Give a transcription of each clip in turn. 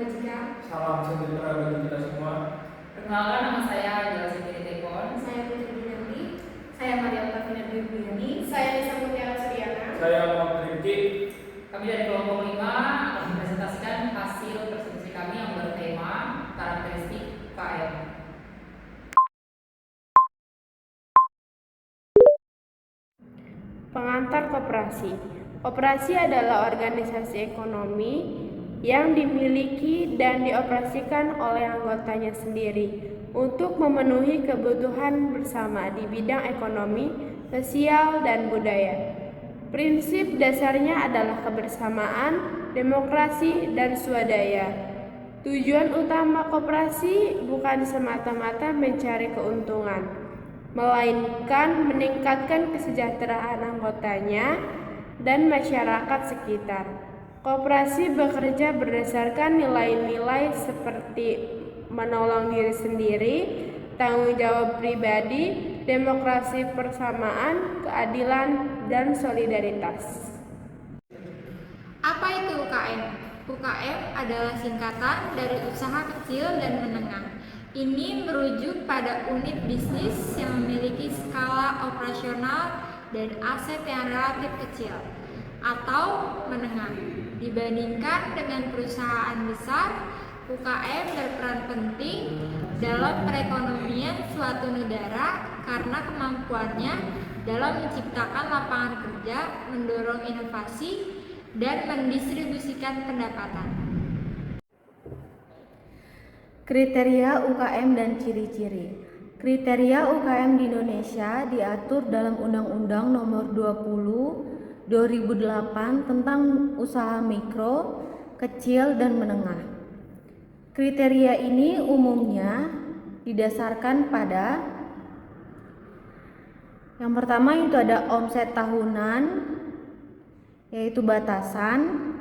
majikan. Salam sejahtera bagi kita semua. Perkenalkan, nama saya Angela Sendiri Tekon. Saya Putri Dinanti. Saya Maria Oktaviana Duyani. Saya Nisa Mutiara Suryana. Saya Muhammad Rifki. Kami dari kelompok 5 akan mempresentasikan hasil presentasi kami yang bertema karakteristik UKM. Pengantar koperasi. Koperasi adalah organisasi ekonomi yang dimiliki dan dioperasikan oleh anggotanya sendiri untuk memenuhi kebutuhan bersama di bidang ekonomi, sosial, dan budaya. Prinsip dasarnya adalah kebersamaan, demokrasi, dan swadaya. Tujuan utama koperasi bukan semata-mata mencari keuntungan, melainkan meningkatkan kesejahteraan anggotanya dan masyarakat sekitar. Koperasi bekerja berdasarkan nilai-nilai seperti menolong diri sendiri, tanggung jawab pribadi, demokrasi persamaan, keadilan, dan solidaritas. Apa itu UKM? UKM adalah singkatan dari usaha kecil dan menengah. Ini merujuk pada unit bisnis yang memiliki skala operasional dan aset yang relatif kecil atau menengah. Dibandingkan dengan perusahaan besar, UKM berperan penting dalam perekonomian suatu negara karena kemampuannya dalam menciptakan lapangan kerja, mendorong inovasi, dan mendistribusikan pendapatan. Kriteria UKM dan ciri-ciri. Kriteria UKM di Indonesia diatur dalam Undang-Undang Nomor 20 2008 tentang usaha mikro, kecil, dan menengah. Kriteria ini umumnya didasarkan pada yang pertama itu ada omset tahunan, yaitu batasan,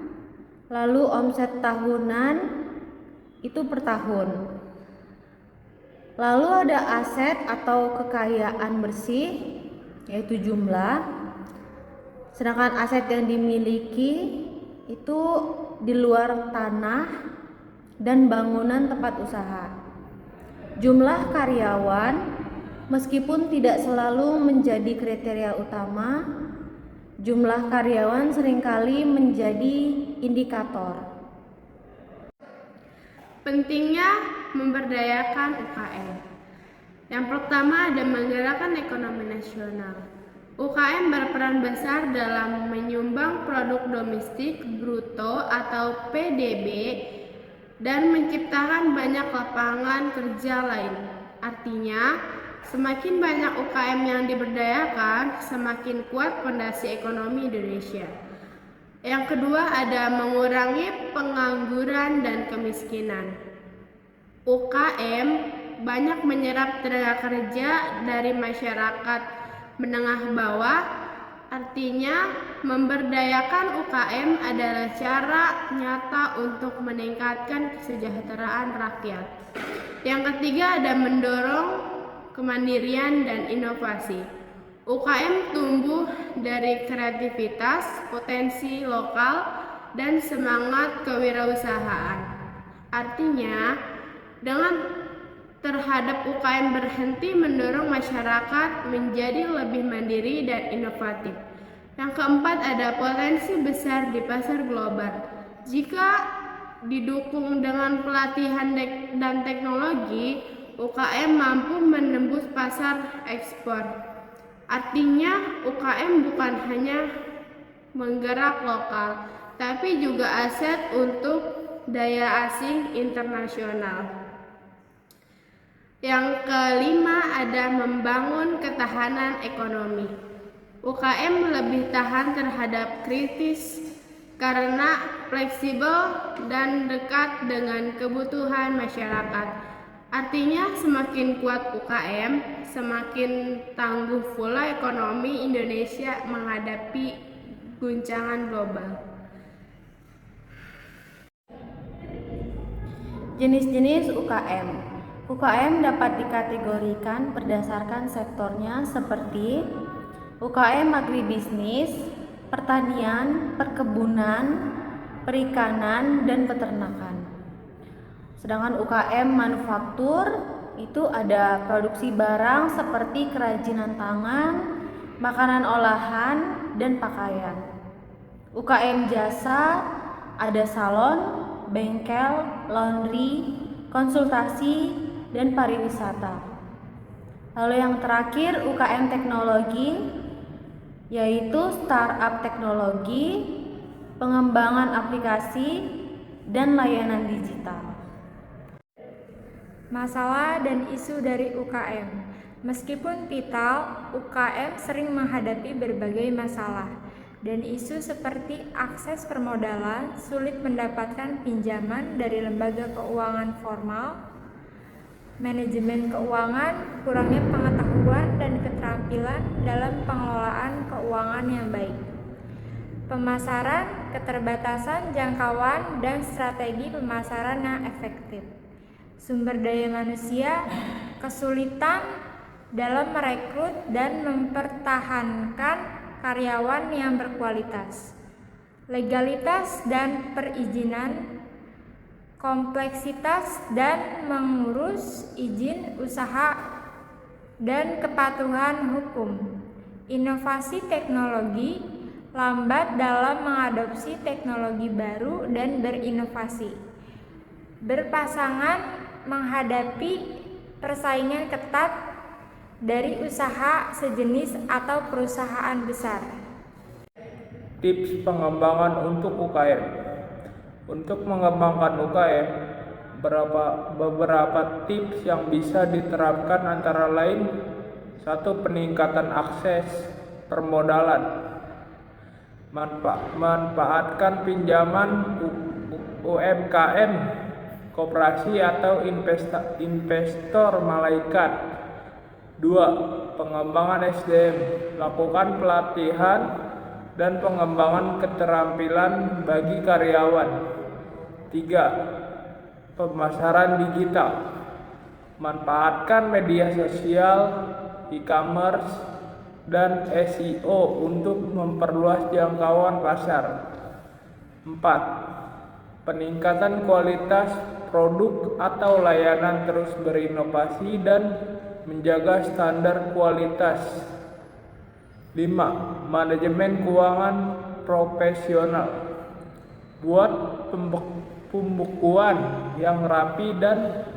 lalu omset tahunan itu per tahun. Lalu ada aset atau kekayaan bersih, yaitu jumlah. Sedangkan aset yang dimiliki itu di luar tanah dan bangunan tempat usaha. Jumlah karyawan meskipun tidak selalu menjadi kriteria utama, jumlah karyawan seringkali menjadi indikator. Pentingnya memberdayakan UKM. Yang pertama ada menggerakkan ekonomi nasional. UKM berperan besar dalam menyumbang produk domestik bruto atau PDB dan menciptakan banyak lapangan kerja lain. Artinya, semakin banyak UKM yang diberdayakan, semakin kuat fondasi ekonomi Indonesia. Yang kedua ada mengurangi pengangguran dan kemiskinan. UKM banyak menyerap tenaga kerja dari masyarakat menengah bawah. Artinya, memberdayakan UKM adalah cara nyata untuk meningkatkan kesejahteraan rakyat. Yang ketiga ada mendorong kemandirian dan inovasi. UKM tumbuh dari kreativitas, potensi lokal, dan semangat kewirausahaan. Artinya, dengan terhadap UKM berhenti mendorong masyarakat menjadi lebih mandiri dan inovatif. Yang keempat ada potensi besar di pasar global. Jika didukung dengan pelatihan dan teknologi, UKM mampu menembus pasar ekspor. Artinya UKM bukan hanya menggerak lokal, tapi juga aset untuk daya asing internasional. Yang kelima ada membangun ketahanan ekonomi. UKM lebih tahan terhadap kritis karena fleksibel dan dekat dengan kebutuhan masyarakat. Artinya semakin kuat UKM, semakin tangguh pula ekonomi Indonesia menghadapi guncangan global. Jenis-jenis UKM. UKM dapat dikategorikan berdasarkan sektornya seperti UKM agribisnis, pertanian, perkebunan, perikanan, dan peternakan. Sedangkan UKM manufaktur itu ada produksi barang seperti kerajinan tangan, makanan olahan, dan pakaian. UKM jasa ada salon, bengkel, laundry, konsultasi, dan pariwisata. Lalu yang terakhir UKM teknologi, yaitu startup teknologi, pengembangan aplikasi, dan layanan digital. Masalah dan isu dari UKM. Meskipun vital, UKM sering menghadapi berbagai masalah dan isu seperti akses permodalan, sulit mendapatkan pinjaman dari lembaga keuangan formal, manajemen keuangan, kurangnya pengetahuan dan keterampilan dalam pengelolaan keuangan yang baik, pemasaran, keterbatasan jangkauan, dan strategi pemasaran yang efektif, sumber daya manusia, kesulitan dalam merekrut dan mempertahankan karyawan yang berkualitas, legalitas dan perizinan, kompleksitas dan mengurus izin usaha dan kepatuhan hukum, inovasi teknologi, lambat dalam mengadopsi teknologi baru dan berinovasi, berpasangan menghadapi persaingan ketat dari usaha sejenis atau perusahaan besar. Tips pengembangan untuk UKM. Untuk mengembangkan UKM, beberapa tips yang bisa diterapkan antara lain: 1. Peningkatan akses permodalan. Manfaatkan pinjaman UMKM, koperasi atau investor malaikat. 2. Pengembangan SDM. Lakukan pelatihan dan pengembangan keterampilan bagi karyawan. 3. Pemasaran digital. Manfaatkan media sosial, e-commerce, dan SEO untuk memperluas jangkauan pasar. 4. Peningkatan kualitas produk atau layanan, terus berinovasi dan menjaga standar kualitas. 5. Manajemen keuangan profesional. Buat pembukuan yang rapi dan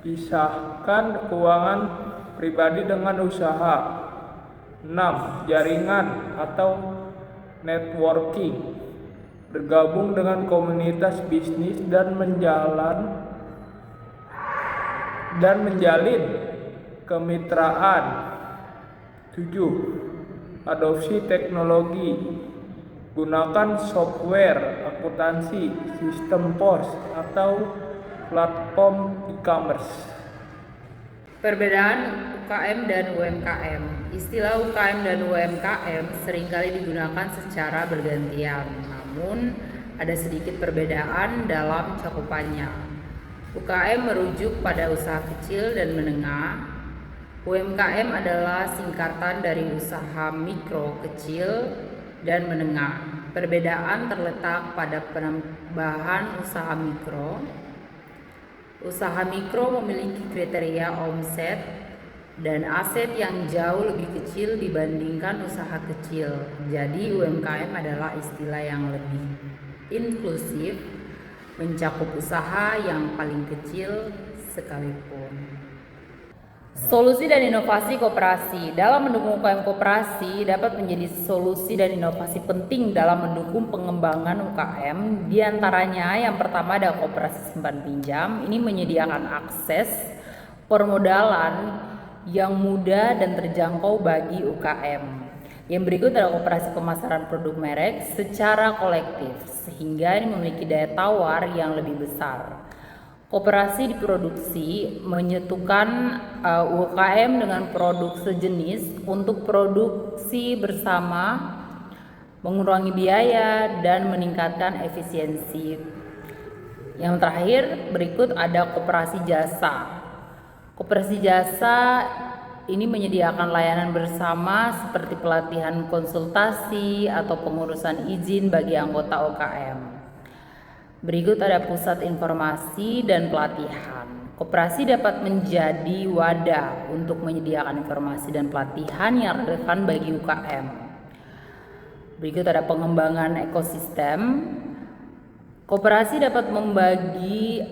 pisahkan keuangan pribadi dengan usaha. 6. Jaringan atau networking. Bergabung dengan komunitas bisnis dan menjalin kemitraan. 7. Adopsi teknologi. Gunakan software akuntansi, sistem pos, atau platform e-commerce. Perbedaan UKM dan UMKM. Istilah UKM dan UMKM seringkali digunakan secara bergantian, namun ada sedikit perbedaan dalam cakupannya. UKM merujuk pada usaha kecil dan menengah. UMKM adalah singkatan dari usaha mikro, kecil, dan menengah. Perbedaan terletak pada penambahan usaha mikro. Usaha mikro memiliki kriteria omset dan aset yang jauh lebih kecil dibandingkan usaha kecil. Jadi UMKM adalah istilah yang lebih inklusif, mencakup usaha yang paling kecil sekalipun. Solusi dan inovasi koperasi. Dalam mendukung UKM, koperasi dapat menjadi solusi dan inovasi penting dalam mendukung pengembangan UKM. Di antaranya yang pertama ada koperasi simpan pinjam. Ini menyediakan akses permodalan yang mudah dan terjangkau bagi UKM. Yang berikut adalah koperasi pemasaran produk merek secara kolektif, sehingga ini memiliki daya tawar yang lebih besar. Koperasi diproduksi menyatukan UKM dengan produk sejenis untuk produksi bersama, mengurangi biaya dan meningkatkan efisiensi. Yang terakhir berikut ada koperasi jasa. Koperasi jasa ini menyediakan layanan bersama seperti pelatihan konsultasi atau pengurusan izin bagi anggota UKM. Berikut ada pusat informasi dan pelatihan. Koperasi dapat menjadi wadah untuk menyediakan informasi dan pelatihan yang relevan bagi UKM. Berikut ada pengembangan ekosistem. Koperasi dapat membagi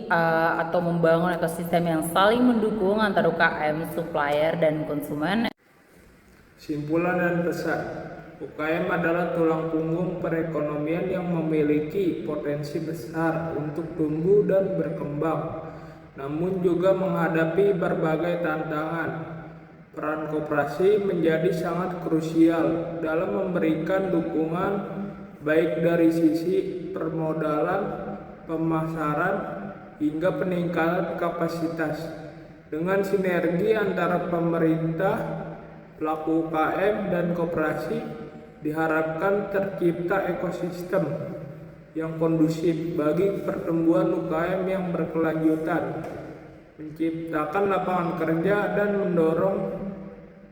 atau membangun ekosistem yang saling mendukung antara UKM, supplier, dan konsumen. Simpulan dan pesan. UKM adalah tulang punggung perekonomian yang memiliki potensi besar untuk tumbuh dan berkembang, namun juga menghadapi berbagai tantangan. Peran koperasi menjadi sangat krusial dalam memberikan dukungan baik dari sisi permodalan, pemasaran, hingga peningkatan kapasitas. Dengan sinergi antara pemerintah, pelaku UKM, dan koperasi, diharapkan tercipta ekosistem yang kondusif bagi pertumbuhan UKM yang berkelanjutan, menciptakan lapangan kerja, dan mendorong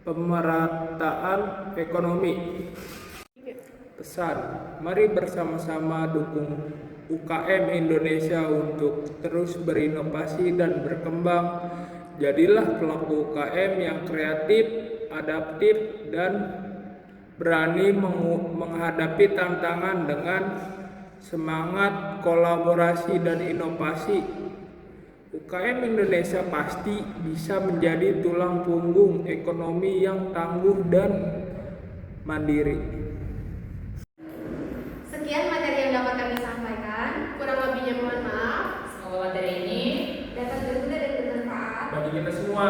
pemerataan ekonomi. Pesan, mari bersama-sama dukung UKM Indonesia untuk terus berinovasi dan berkembang. Jadilah pelaku UKM yang kreatif, adaptif, dan berani menghadapi tantangan dengan semangat kolaborasi dan inovasi. UKM Indonesia pasti bisa menjadi tulang punggung ekonomi yang tangguh dan mandiri. Sekian materi yang dapat kami sampaikan. Kurang lebihnya mohon maaf. Semoga materi ini Dapat berguna dan bermanfaat. Bagi kita semua.